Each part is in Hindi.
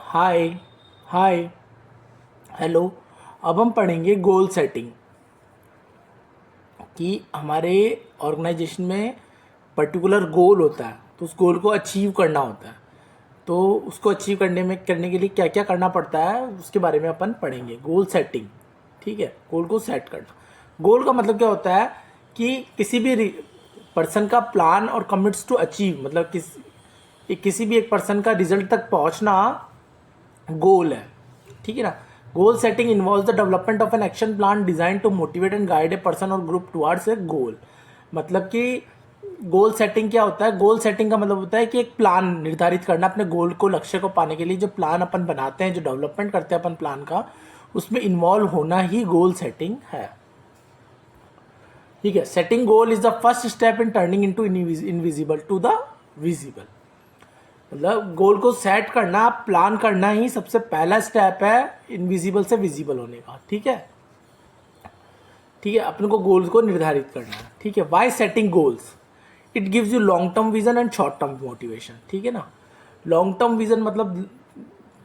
हाय हाय हेलो। अब हम पढ़ेंगे गोल सेटिंग कि हमारे ऑर्गेनाइजेशन में पर्टिकुलर गोल होता है, तो उस गोल को अचीव करना होता है। तो उसको अचीव करने के लिए क्या क्या करना पड़ता है उसके बारे में अपन पढ़ेंगे। गोल सेटिंग, ठीक है। गोल को सेट करना, गोल का मतलब क्या होता है कि किसी भी पर्सन का प्लान और कमिट्स टू अचीव, मतलब किसी भी एक पर्सन का रिजल्ट तक पहुंचना गोल है, ठीक है ना। Goal setting involve the development of an action plan design to motivate and guide a person और ग्रुप टुवर्ड्स ए गोल। मतलब कि गोल सेटिंग क्या होता है? गोल सेटिंग का मतलब होता है कि एक प्लान निर्धारित करना अपने गोल को, लक्ष्य को पाने के लिए। जो प्लान अपन बनाते हैं, जो डेवलपमेंट करते हैं अपन प्लान का, उसमें इन्वॉल्व होना ही गोल सेटिंग है, ठीक है। Setting goal is the first step in turning into invisible to the visible. मतलब गोल को सेट करना, प्लान करना ही सबसे पहला स्टेप है इनविजिबल से विजिबल होने का, ठीक है। ठीक है, अपने को गोल्स को निर्धारित करना है, ठीक है। Why setting goals? It gives you long term vision and short term motivation, ठीक है ना। लॉन्ग टर्म विजन मतलब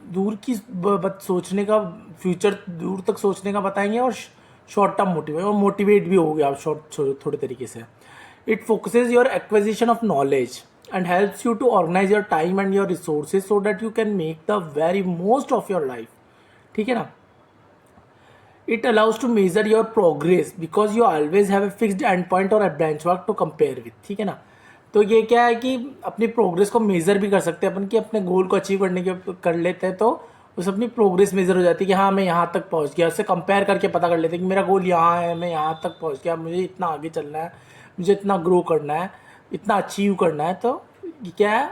दूर की सोचने का, फ्यूचर दूर तक सोचने का बताएंगे, और शॉर्ट टर्म मोटिवेट, और मोटिवेट भी हो गया आप शॉर्ट थोड़े तरीके से। It focuses your acquisition of knowledge and helps you to organize your time and your resources so that you can make the very most of your life, ठीक है ना। it allows to measure your progress because you always have a fixed endpoint or a benchmark to compare with, ठीक है ना। तो ये क्या है कि अपनी प्रोग्रेस को मेज़र भी कर सकते हैं अपन, कि अपने गोल को अचीव करने के कर लेते हैं तो उस अपनी प्रोग्रेस मेज़र हो जाती है कि हाँ मैं यहाँ तक पहुँच गया। उससे कंपेयर करके पता कर लेते हैं कि मेरा गोल यहाँ है, मैं यहाँ तक पहुँच गया, मुझे इतना आगे चलना है, मुझे इतना ग्रो करना है, इतना अचीव करना है। तो क्या है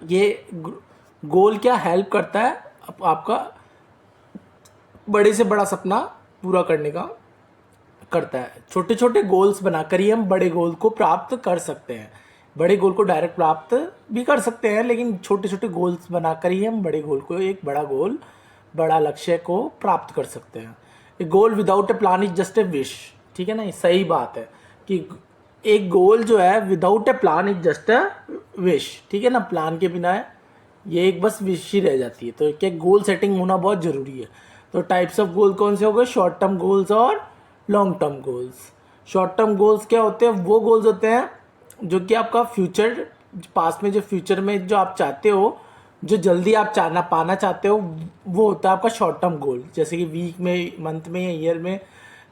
ये गोल, क्या हेल्प करता है आपका बड़े से बड़ा सपना पूरा करने का करता है। छोटे छोटे गोल्स बनाकर ही हम बड़े गोल को प्राप्त कर सकते हैं। बड़े गोल को डायरेक्ट प्राप्त भी कर सकते हैं, लेकिन छोटे छोटे गोल्स बनाकर ही हम बड़े गोल को, एक बड़ा गोल, बड़ा लक्ष्य को प्राप्त कर सकते हैं। A goal without a plan is just a wish, ठीक है ना। ये सही बात है कि एक गोल जो है without a plan is just a wish, ठीक है ना। प्लान के बिना ये एक बस विश ही रह जाती है। तो क्या गोल सेटिंग होना बहुत ज़रूरी है। तो टाइप्स ऑफ गोल कौन से हो गए? शॉर्ट टर्म गोल्स और long term goals. Short term goals क्या होते हैं? वो गोल्स होते हैं जो कि आपका फ्यूचर, पास में जो फ्यूचर में जो आप चाहते हो, जो जल्दी आप पाना चाहते हो, वो होता है आपका शॉर्ट टर्म गोल। जैसे कि वीक में, मंथ में या ईयर में,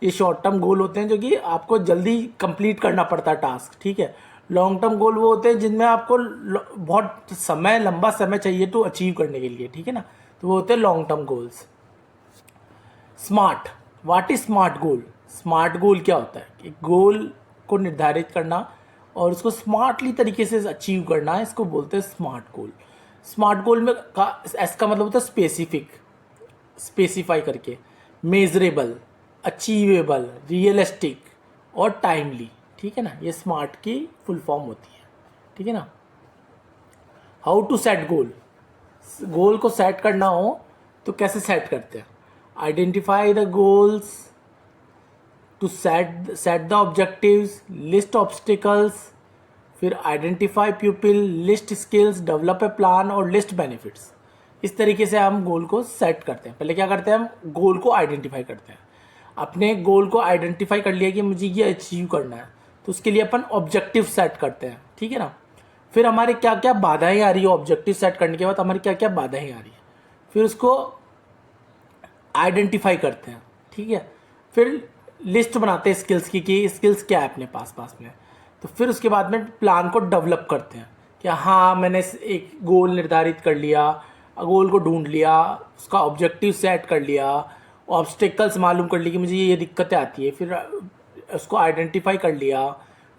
ये शॉर्ट टर्म गोल होते हैं जो कि आपको जल्दी कंप्लीट करना पड़ता है टास्क, ठीक है। लॉन्ग टर्म गोल वो होते हैं जिनमें आपको बहुत समय, लंबा समय चाहिए टू अचीव करने के लिए, ठीक है ना। तो वो होते हैं long term goals. Smart, what is smart goal? Smart गोल क्या होता है? एक गोल को निर्धारित करना और उसको स्मार्टली तरीके से अचीव करना, इसको बोलते हैं स्मार्ट गोल। स्मार्ट गोल में एस का मतलब होता है स्पेसिफिक, स्पेसिफाई करके, मेजरेबल, अचीवेबल, रियलिस्टिक और टाइमली, ठीक है ना। ये स्मार्ट की फुल फॉर्म होती है, ठीक है ना। How to set goal? Goal को सेट करना हो तो कैसे सेट करते हैं? Identify the goals, to set the objectives, list obstacles, फिर identify people, list skills, develop a plan और लिस्ट बेनिफिट्स। इस तरीके से हम गोल को सेट करते हैं। पहले क्या करते हैं? हम गोल को आइडेंटिफाई करते हैं। अपने गोल को आइडेंटिफाई कर लिया कि मुझे ये अचीव करना है, तो उसके लिए अपन ऑब्जेक्टिव सेट करते हैं, ठीक है ना। फिर हमारे क्या क्या बाधाएं आ रही है, ऑब्जेक्टिव सेट करने के बाद हमारी क्या क्या बाधाएं आ रही है, फिर उसको आइडेंटिफाई करते हैं, ठीक है। फिर लिस्ट बनाते हैं स्किल्स की कि स्किल्स क्या है अपने पास में। तो फिर उसके बाद में प्लान को डेवलप करते हैं कि हाँ मैंने एक गोल निर्धारित कर लिया, गोल को ढूंढ लिया, उसका ऑब्जेक्टिव सेट कर लिया, ऑब्स्टिकल्स मालूम कर ली कि मुझे ये दिक्कतें आती है, फिर उसको आइडेंटिफाई कर लिया,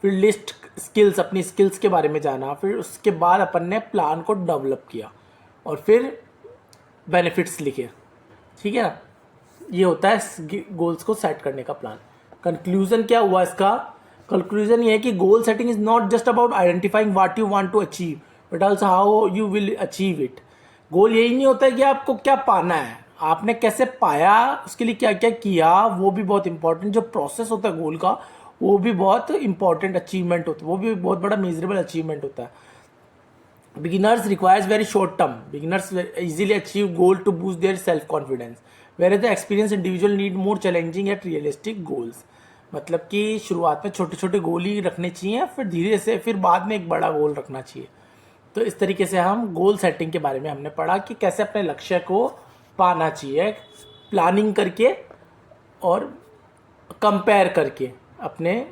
फिर लिस्ट स्किल्स, अपनी स्किल्स के बारे में जाना, फिर उसके बाद अपन ने प्लान को डेवलप किया और फिर बेनिफिट्स लिखे, ठीक है ना। ये होता है गोल्स को सेट करने का प्लान। कंक्लूजन क्या हुआ इसका? कंक्लूजन ये है कि goal setting is not just about identifying what you want to achieve, but also how you will achieve it. Goal यही नहीं होता है कि आपको क्या पाना है, आपने कैसे पाया, उसके लिए क्या क्या किया, वो भी बहुत इंपॉर्टेंट। जो प्रोसेस होता है गोल का, वो भी बहुत इंपॉर्टेंट अचीवमेंट होता है, वो भी बहुत बड़ा मेजरेबल अचीवमेंट होता है। Beginners requires very short term. Beginners easily achieve goal to boost their self confidence, whereas the experienced individual need more challenging yet realistic goals. मतलब कि शुरुआत में छोटे छोटे गोल ही रखने चाहिए, फिर धीरे से फिर बाद में एक बड़ा गोल रखना चाहिए. तो इस तरीके से हम गोल सेटिंग के बारे में हमने पढ़ा कि कैसे अपने लक्ष्य को पाना चाहिए, प्लानिंग करके और कंपेयर करके अपने